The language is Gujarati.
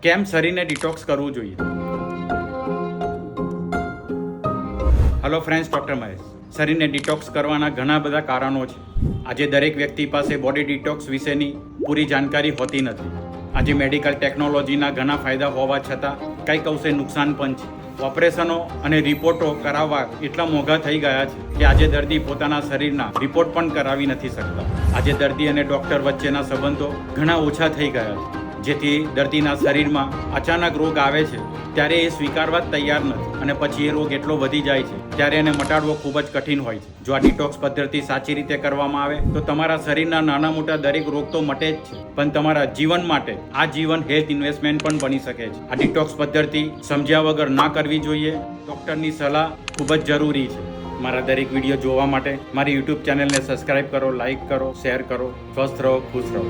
કેમ શરીરને ડિટોક્સ કરવું જોઈએ? Hello friends, doctor Mahesh. શરીરને ડિટોક્સ કરવાના ઘણા બધા કારણો છે. આજે દરેક વ્યક્તિ પાસે બોડી ડિટોક્સ વિશેની પૂરી જાણકારી હોતી નથી. આજે મેડિકલ ટેકનોલોજીના ઘણા ફાયદા હોવા છતાં કંઈક અંશે નુકસાન પણ છે. ઓપરેશનો અને રિપોર્ટો કરાવવા એટલા મોંઘા થઈ ગયા છે કે આજે દર્દી પોતાના શરીરના રિપોર્ટ પણ કરાવી નથી શકતા. આજે દર્દી અને ડૉક્ટર વચ્ચેના સંબંધો ઘણા ઓછા થઈ ગયા છે, જેથી દર્દીના શરીરમાં અચાનક રોગ આવે છે ત્યારે એ સ્વીકારવા જ તૈયાર નથી અને પછી એ રોગ એટલો વધી જાય છે ત્યારે એને મટાડવો ખૂબ જ કઠિન હોય છે. જો આ ડિટોક્સ પદ્ધતિ સાચી રીતે કરવામાં આવે તો તમારા શરીરના નાના મોટા દરેક રોગ તો મટે જ છે, પણ તમારા જીવન માટે આ જીવન હેલ્થ ઇન્વેસ્ટમેન્ટ પણ બની શકે છે. આ ડિટોક્સ પદ્ધતિ સમજ્યા વગર ના કરવી જોઈએ. ડૉક્ટરની સલાહ ખૂબ જ જરૂરી છે. મારા દરેક વિડીયો જોવા માટે મારી યુટ્યુબ ચેનલને સબસ્ક્રાઈબ કરો, લાઈક કરો, શેર કરો. સ્વસ્થ રહો, ખુશ રહો.